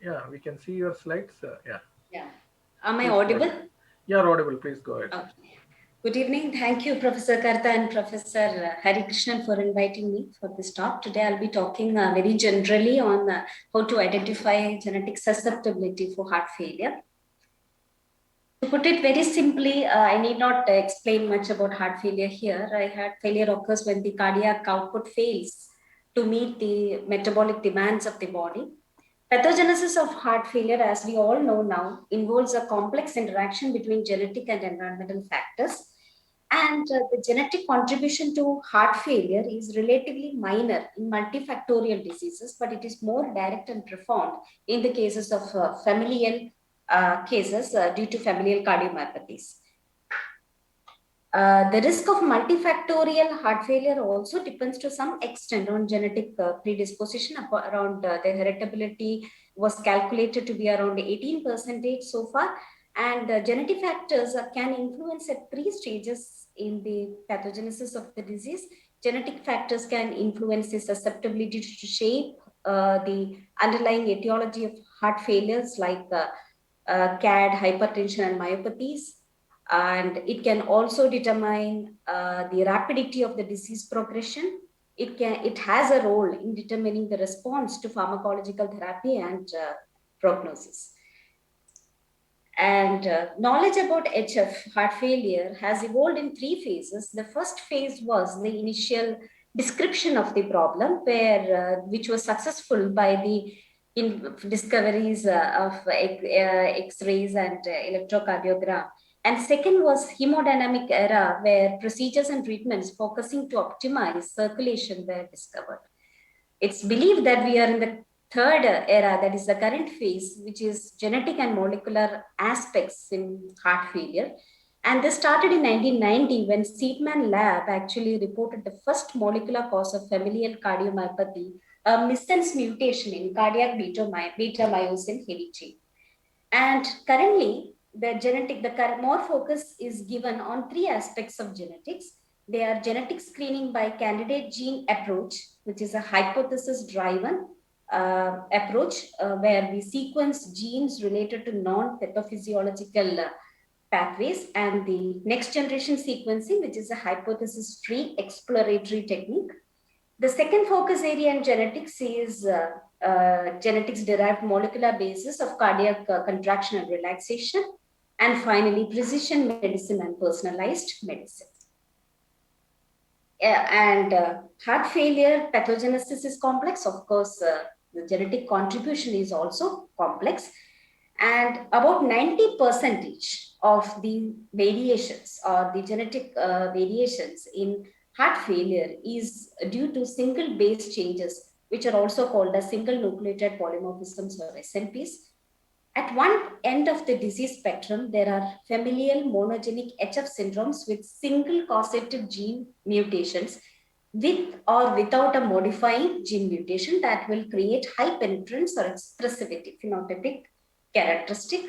Yeah, we can see your slides. Yeah, Yeah. Am I please go audible? ahead. You are audible. Please go ahead. Okay. Good evening. Thank you, Professor Karta and Professor Hari Krishnan, for inviting me for this talk. Today, I'll be talking very generally on how to identify genetic susceptibility for heart failure. To put it very simply, I need not explain much about heart failure here. Heart failure occurs when the cardiac output fails to meet the metabolic demands of the body. Pathogenesis of heart failure, as we all know now, involves a complex interaction between genetic and environmental factors. And the genetic contribution to heart failure is relatively minor in multifactorial diseases, but it is more direct and profound in the cases of familial cases due to familial cardiomyopathies. The risk of multifactorial heart failure also depends to some extent on genetic predisposition. Around the heritability was calculated to be around 18% so far. And genetic factors can influence at three stages in the pathogenesis of the disease. Genetic factors can influence the susceptibility to shape the underlying etiology of heart failures like CAD, hypertension, and myopathies, and it can also determine the rapidity of the disease progression. It has a role in determining the response to pharmacological therapy and prognosis. And knowledge about HF, heart failure, has evolved in three phases. The first phase was the initial description of the problem, which was successful by the discoveries of X-rays and electrocardiogram. And second was hemodynamic era, where procedures and treatments focusing to optimize circulation were discovered. It's believed that we are in the third era, that is the current phase, which is genetic and molecular aspects in heart failure. And this started in 1990 when Seidman Lab actually reported the first molecular cause of familial cardiomyopathy, a missense mutation in cardiac beta myosin heavy chain. And currently, the more focus is given on three aspects of genetics. They are genetic screening by candidate gene approach, which is a hypothesis driven approach where we sequence genes related to non-pathophysiological pathways, and the next generation sequencing, which is a hypothesis free exploratory technique. The second focus area in genetics is genetics derived molecular basis of cardiac contraction and relaxation. And finally, precision medicine and personalized medicine. And heart failure pathogenesis is complex. Of course, the genetic contribution is also complex. And about 90% of the variations or the genetic variations in heart failure is due to single base changes, which are also called as single nucleotide polymorphisms or SNPs. At one end of the disease spectrum, there are familial monogenic HF syndromes with single causative gene mutations with or without a modifying gene mutation that will create high penetrance or expressivity phenotypic characteristic.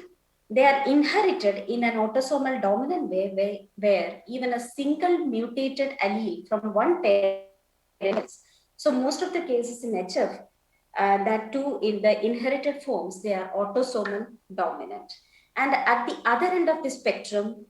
They are inherited in an autosomal dominant way where even a single mutated allele from one parent. So most of the cases in HF, that too in the inherited forms, they are autosomal dominant. And at the other end of the spectrum,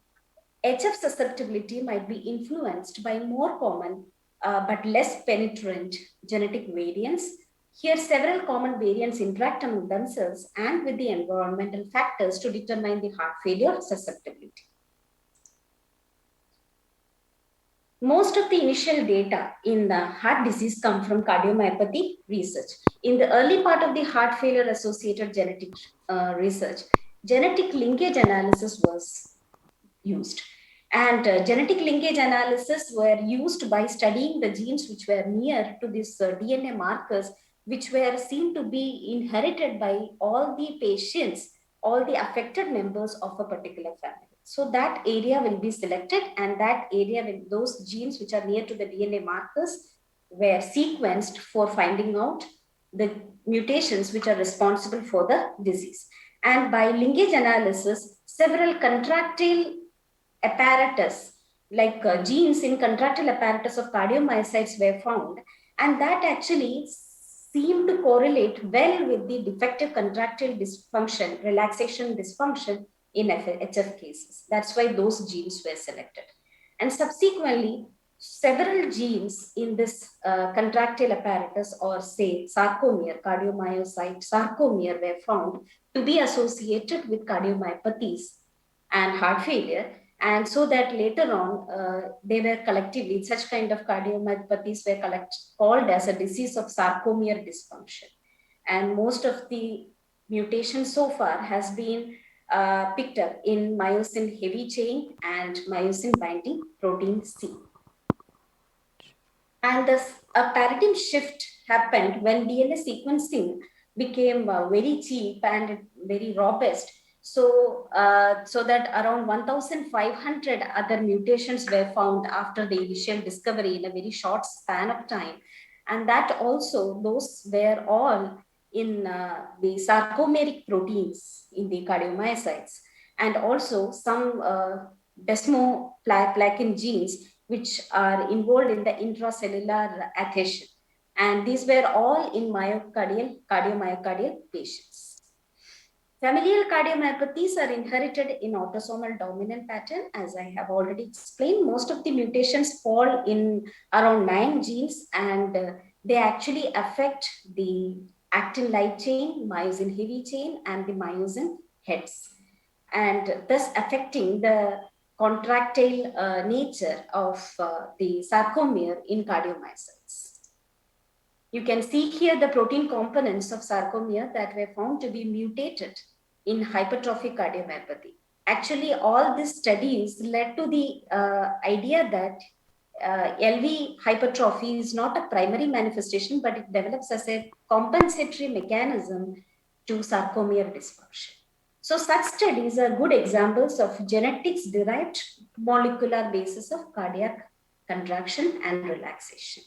HF susceptibility might be influenced by more common but less penetrant genetic variants. Here, several common variants interact among themselves and with the environmental factors to determine the heart failure susceptibility. Most of the initial data in the heart disease come from cardiomyopathy research. In the early part of the heart failure associated genetic research, genetic linkage analysis was used. And genetic linkage analysis were used by studying the genes which were near to these DNA markers, which were seen to be inherited by all the patients, all the affected members of a particular family. So that area will be selected, and that area with those genes which are near to the DNA markers were sequenced for finding out the mutations which are responsible for the disease. And by linkage analysis, several contractile apparatus, like genes in contractile apparatus of cardiomyocytes were found, and that actually seem to correlate well with the defective contractile dysfunction, relaxation dysfunction in HF cases. That's why those genes were selected. And subsequently, several genes in this contractile apparatus, or say sarcomere, cardiomyocyte sarcomere, were found to be associated with cardiomyopathies and heart failure. And so that later on, they were collectively, such kind of cardiomyopathies were called as a disease of sarcomere dysfunction. And most of the mutations so far has been picked up in myosin heavy chain and myosin binding protein C. And a paradigm shift happened when DNA sequencing became very cheap and very robust. So that around 1,500 other mutations were found after the initial discovery in a very short span of time. And that also, those were all in the sarcomeric proteins in the cardiomyocytes, and also some desmoplakin genes which are involved in the intracellular adhesion. And these were all in cardiomyocardial patients. Familial cardiomyopathies are inherited in autosomal dominant pattern. As I have already explained, most of the mutations fall in around 9 genes, and they actually affect the actin light chain, myosin heavy chain, and the myosin heads, and thus affecting the contractile nature of the sarcomere in cardiomyocytes. You can see here the protein components of sarcomere that were found to be mutated in hypertrophic cardiomyopathy. Actually, all these studies led to the idea that LV hypertrophy is not a primary manifestation, but it develops as a compensatory mechanism to sarcomere dysfunction. So such studies are good examples of genetics-derived molecular basis of cardiac contraction and relaxation.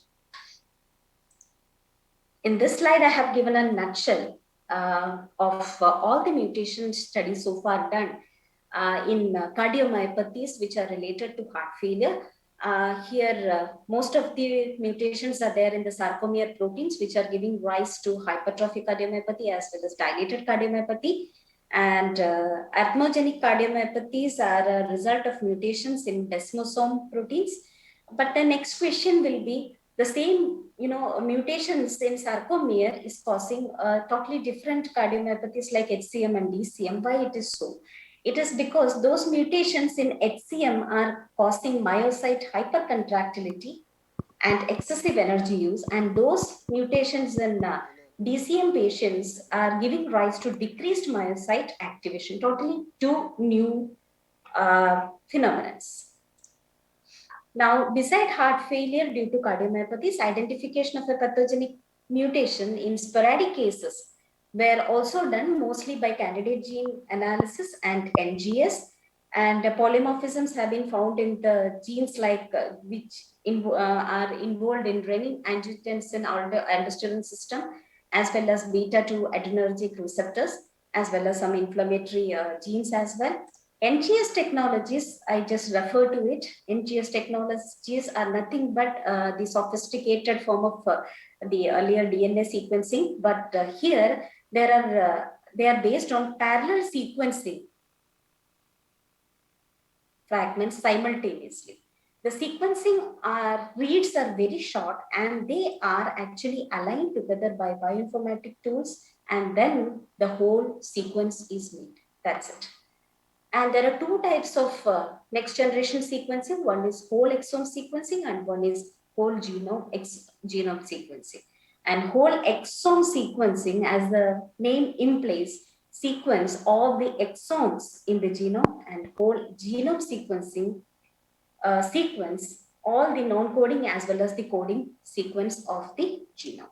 In this slide, I have given a nutshell of all the mutation studies so far done in cardiomyopathies which are related to heart failure. Here, most of the mutations are there in the sarcomere proteins, which are giving rise to hypertrophic cardiomyopathy as well as dilated cardiomyopathy. And arrhythmogenic cardiomyopathies are a result of mutations in desmosome proteins. But the next question will be, the same, mutations in sarcomere is causing totally different cardiomyopathies like HCM and DCM. Why it is so? It is because those mutations in HCM are causing myocyte hypercontractility and excessive energy use, and those mutations in DCM patients are giving rise to decreased myocyte activation. Totally two new phenomena. Now, beside heart failure due to cardiomyopathies, identification of a pathogenic mutation in sporadic cases were also done mostly by candidate gene analysis and NGS, and polymorphisms have been found in the genes like which are involved in renin, angiotensin, aldosterone system, as well as beta-2 adrenergic receptors, as well as some inflammatory genes as well. NGS technologies, I just refer to it. NGS technologies are nothing but the sophisticated form of the earlier DNA sequencing, but here they are based on parallel sequencing fragments simultaneously. The sequencing reads are very short, and they are actually aligned together by bioinformatic tools, and then the whole sequence is made. That's it. And there are two types of next generation sequencing. One is whole exome sequencing and one is whole genome sequencing. And whole exome sequencing, as the name implies, sequence all the exomes in the genome, and whole genome sequencing sequence all the non-coding as well as the coding sequence of the genome.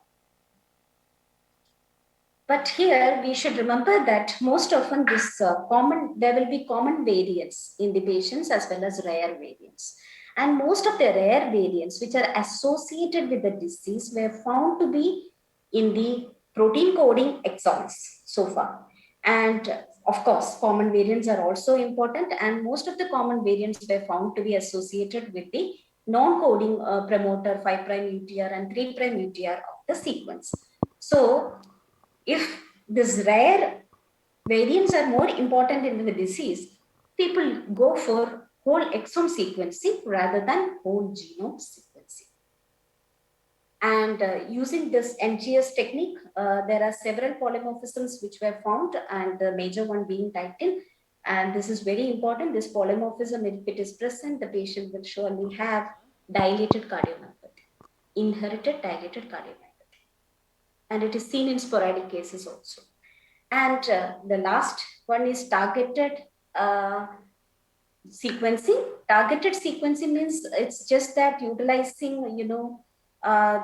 But here we should remember that most often there will be common variants in the patients as well as rare variants. And most of the rare variants which are associated with the disease were found to be in the protein coding exons so far. And of course, common variants are also important, and most of the common variants were found to be associated with the non-coding promoter 5' UTR and 3' UTR of the sequence. So if these rare variants are more important in the disease, people go for whole exome sequencing rather than whole genome sequencing. And using this NGS technique, there are several polymorphisms which were found, and the major one being titin. And this is very important. This polymorphism, if it is present, the patient will surely have dilated cardiomyopathy, inherited dilated cardiomyopathy. And it is seen in sporadic cases also. And the last one is targeted sequencing. Targeted sequencing means it's just that utilizing,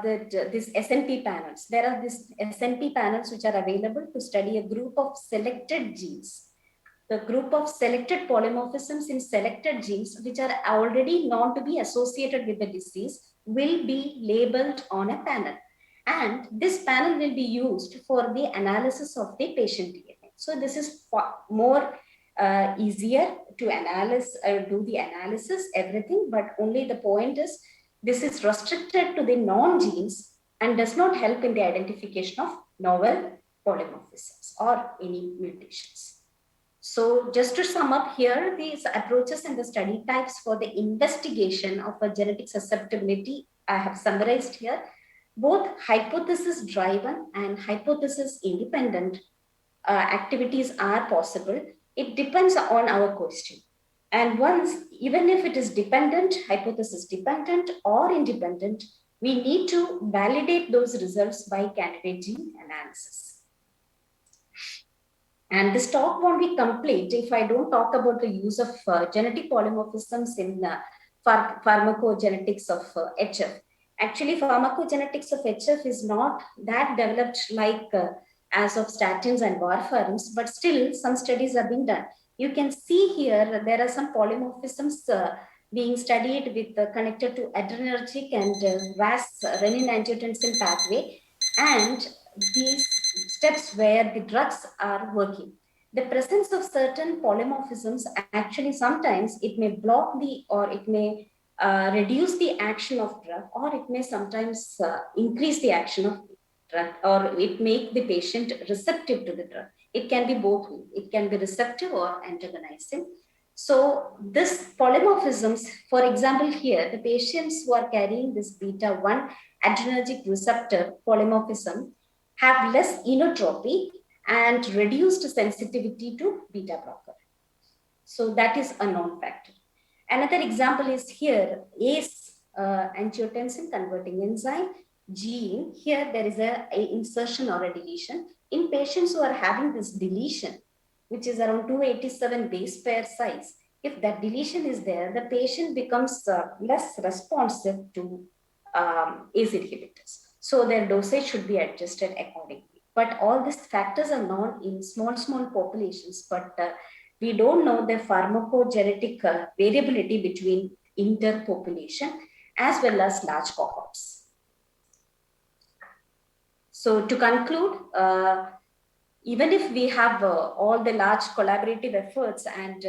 this SNP panels. There are these SNP panels which are available to study a group of selected genes. The group of selected polymorphisms in selected genes, which are already known to be associated with the disease, will be labeled on a panel. And this panel will be used for the analysis of the patient DNA. So this is more easier to do the analysis, everything, but only the point is this is restricted to the non-genes and does not help in the identification of novel polymorphisms or any mutations. So just to sum up here, these approaches and the study types for the investigation of a genetic susceptibility, I have summarized here. Both hypothesis-driven and hypothesis-independent activities are possible. It depends on our question. And once, even if it is dependent, hypothesis dependent or independent, we need to validate those results by candidate gene analysis. And this talk won't be complete if I don't talk about the use of genetic polymorphisms in pharmacogenetics of HF. Actually, pharmacogenetics of HF is not that developed like as of statins and warfarins, but still some studies are being done. You can see here, there are some polymorphisms being studied with connected to adrenergic and RAS, renin-angiotensin pathway, and these steps where the drugs are working. The presence of certain polymorphisms, actually sometimes it may block the, or it may reduce the action of drug, or it may sometimes increase the action of drug, or it make the patient receptive to the drug. It can be both. It can be receptive or antagonizing. So this polymorphisms, for example, here, the patients who are carrying this beta-1 adrenergic receptor polymorphism have less inotropy and reduced sensitivity to beta blocker. So that is a known factor. Another example is here, ACE, angiotensin converting enzyme gene. Here there is a insertion or a deletion. In patients who are having this deletion, which is around 287 base pair size, if that deletion is there, the patient becomes less responsive to ACE inhibitors. So their dosage should be adjusted accordingly. But all these factors are known in small populations, but we don't know the pharmacogenetic variability between interpopulation as well as large cohorts. So to conclude, even if we have all the large collaborative efforts and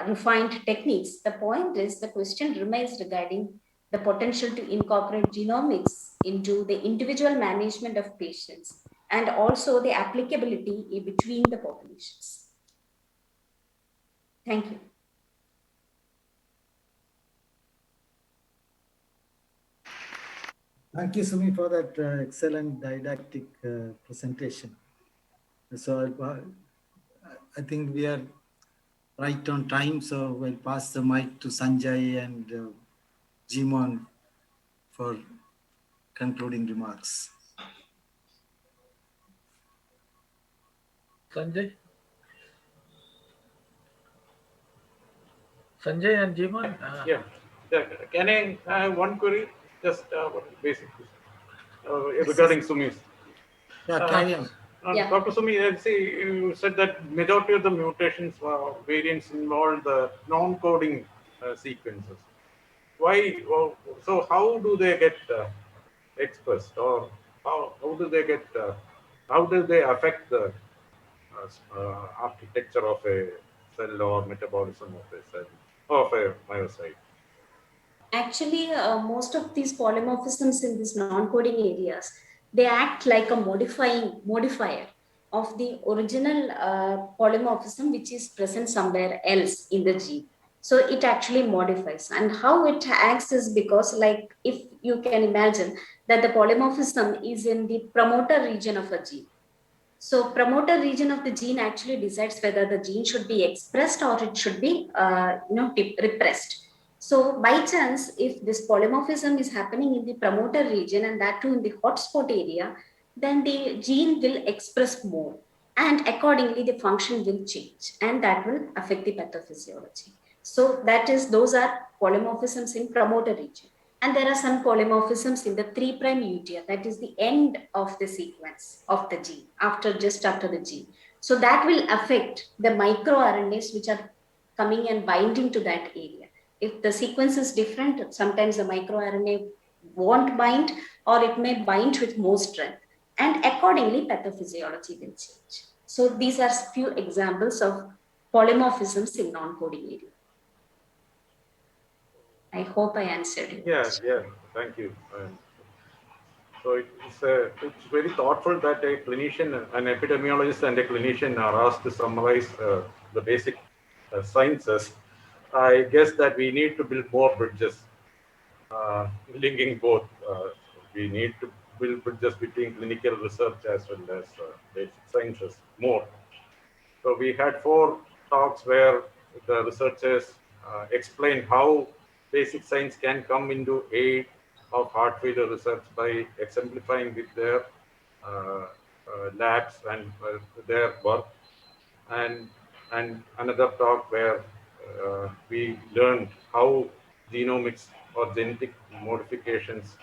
refined techniques, the point is the question remains regarding the potential to incorporate genomics into the individual management of patients and also the applicability between the populations. Thank you. Thank you, Sumi, for that excellent didactic presentation. So I think we are right on time, so we'll pass the mic to Sanjay and Jeemon for concluding remarks. Sanjay? Sanjay and Jeemon? Yeah. Can I have one query? Just one basic regarding Sumi's. Yeah, carry on. Yeah. Dr. Sumi, see, you said that majority of the mutations variants involve the non-coding sequences. Why? So how do they get expressed, or how do they get? How do they affect the architecture of a cell or metabolism of a cell of a myocyte? Actually, most of these polymorphisms in these non-coding areas, they act like a modifier of the original polymorphism, which is present somewhere else in the gene. So it actually modifies. And how it acts is because, like, if you can imagine that the polymorphism is in the promoter region of a gene. So promoter region of the gene actually decides whether the gene should be expressed or it should be repressed. So by chance, if this polymorphism is happening in the promoter region, and that too in the hotspot area, then the gene will express more, and accordingly the function will change, and that will affect the pathophysiology. So that is, those are polymorphisms in promoter region. And there are some polymorphisms in the 3' UTR, that is the end of the sequence of the gene, just after the gene. So that will affect the microRNAs which are coming and binding to that area. If the sequence is different, sometimes the microRNA won't bind, or it may bind with more strength. And accordingly, pathophysiology will change. So these are few examples of polymorphisms in non-coding area. I hope I answered you. Yeah, thank you. So it's very thoughtful that a clinician, an epidemiologist and a clinician are asked to summarize the basic sciences. I guess that we need to build more bridges, linking both. We need to build bridges between clinical research as well as basic sciences more. So we had 4 talks where the researchers explained how basic science can come into aid of heart failure research by exemplifying with their labs and their work. And another talk where we learned how genomics or genetic modifications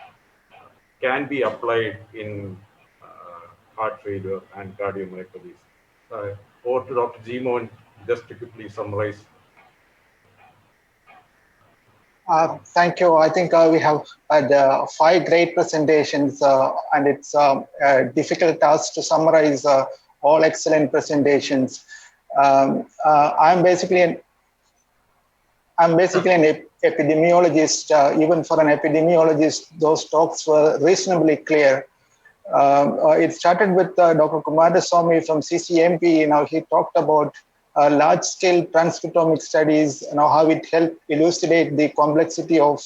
can be applied in heart failure and cardiomyopathy. Over to Dr. Jeemon, just to quickly summarize. Thank you. I think we have had 5 great presentations, and it's a difficult task to summarize all excellent presentations. I'm basically an epidemiologist. Even for an epidemiologist, those talks were reasonably clear. It started with Dr. Sumi from CCMP. Now he talked about large-scale transcriptomic studies, how it helped elucidate the complexity of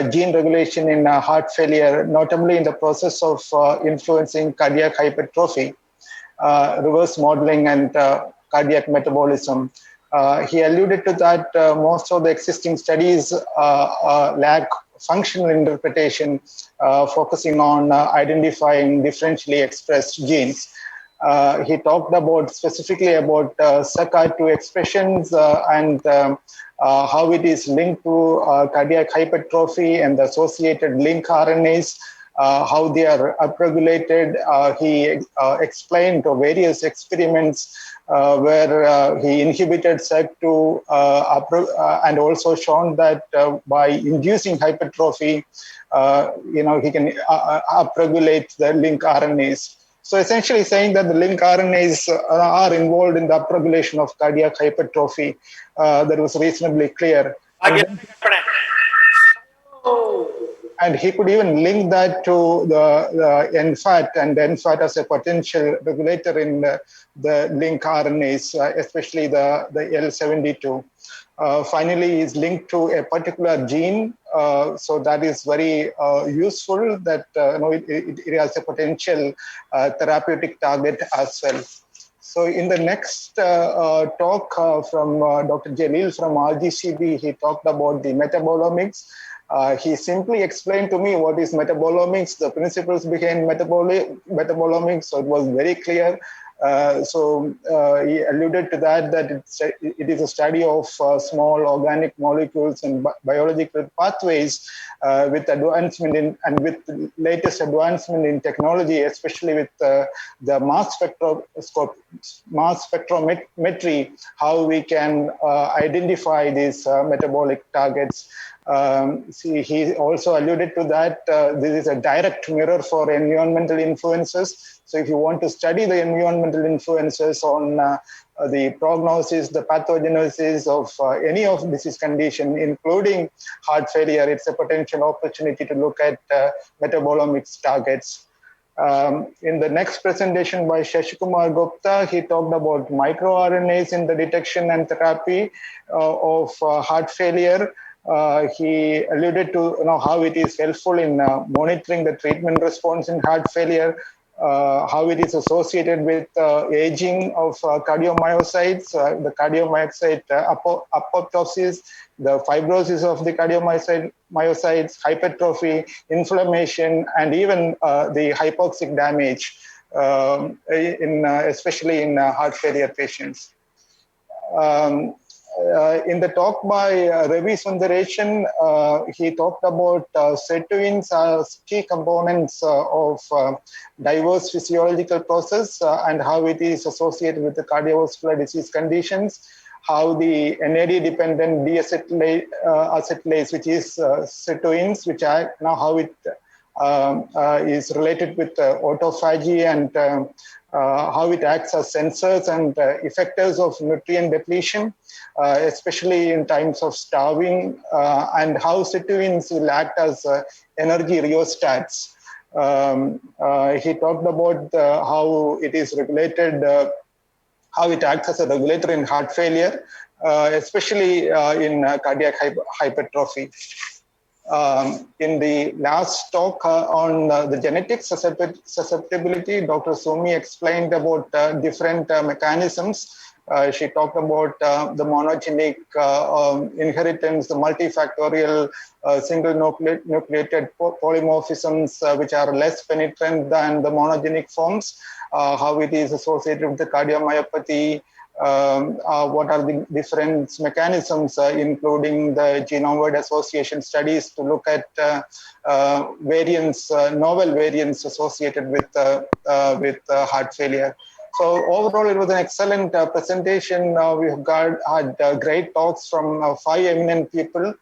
gene regulation in heart failure, notably in the process of influencing cardiac hypertrophy, reverse modeling, and cardiac metabolism. He alluded to that most of the existing studies lack functional interpretation, focusing on identifying differentially expressed genes. He talked specifically about SERCA2 expressions and how it is linked to cardiac hypertrophy and the associated link RNAs, how they are upregulated. He explained various experiments where he inhibited SERC2 and also shown that by inducing hypertrophy, he can upregulate the link RNAs. So essentially saying that the link RNAs are involved in the upregulation of cardiac hypertrophy, that was reasonably clear. And he could even link that to the NFAT, and NFAT as a potential regulator in the link RNAs, especially the L72. Finally, is linked to a particular gene, so that is very useful. That it has a potential therapeutic target as well. So in the next talk from Dr. Jalil from RGCB, he talked about the metabolomics. He simply explained to me what is metabolomics, the principles behind metabolomics, so it was very clear. So he alluded to that it is a study of small organic molecules and biological pathways with advancement in, and with latest advancement in technology, especially with the mass spectrometry, how we can identify these metabolic targets. He also alluded to that this is a direct mirror for environmental influences. So if you want to study the environmental influences on the prognosis, the pathogenesis of any of disease condition, including heart failure, it's a potential opportunity to look at metabolomics targets. In the next presentation by Shashikumar Gupta, he talked about microRNAs in the detection and therapy of heart failure. He alluded to how it is helpful in monitoring the treatment response in heart failure, how it is associated with aging of cardiomyocytes, the cardiomyocyte apoptosis, the fibrosis of the cardiomyocytes, hypertrophy, inflammation, and even the hypoxic damage, especially in heart failure patients. In the talk by Ravi Sundareshan, he talked about sirtuins as key components of diverse physiological process and how it is associated with the cardiovascular disease conditions, how the NAD-dependent deacetylase, which is sirtuins, which are now how it is related with autophagy and how it acts as sensors and effectors of nutrient depletion, especially in times of starving, and how sirtuins will act as energy rheostats. He talked about how it is regulated, how it acts as a regulator in heart failure, especially in cardiac hypertrophy. In the last talk on the genetic susceptibility, Dr. Sumi explained about different mechanisms. She talked about the monogenic inheritance, the multifactorial single nucleated polymorphisms, which are less penetrant than the monogenic forms, how it is associated with the cardiomyopathy, what are the different mechanisms, including the genome-wide association studies to look at variants, novel variants associated with heart failure. So overall, it was an excellent presentation. We have had great talks from 5 eminent people.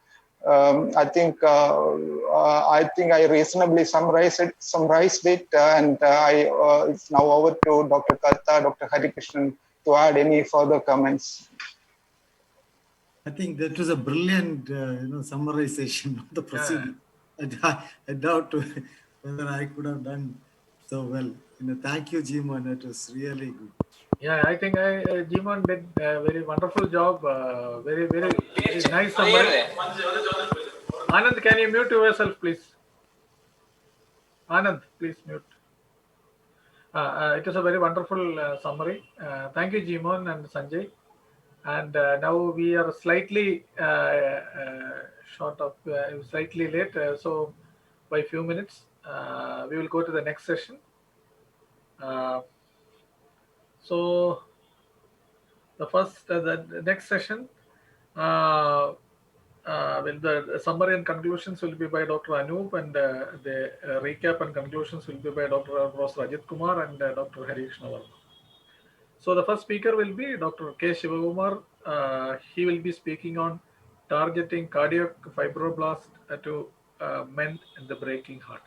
I think I reasonably summarized it, and it's now over to Dr. Katta, Dr. Harikrishnan, to add any further comments. I think that was a brilliant, summarization of the proceeding. I doubt whether I could have done so well. Thank you, Jeemon. It was really good. Yeah, I think Jeemon did a very wonderful job. Very nice summary. Anand, can you mute yourself, please? Anand, please mute. It is a very wonderful summary. Thank you, Jeemon and Sanjay. And now we are slightly slightly late. So by a few minutes, we will go to the next session. So the next session, the summary and conclusions will be by Dr. Anup, and the recap and conclusions will be by Dr. Rajit Kumar and Dr. Harikrishnan. So the first speaker will be Dr. K. Shivakumar. He will be speaking on targeting cardiac fibroblast to mend the breaking heart.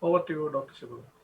Over to you, Dr. Shivakumar.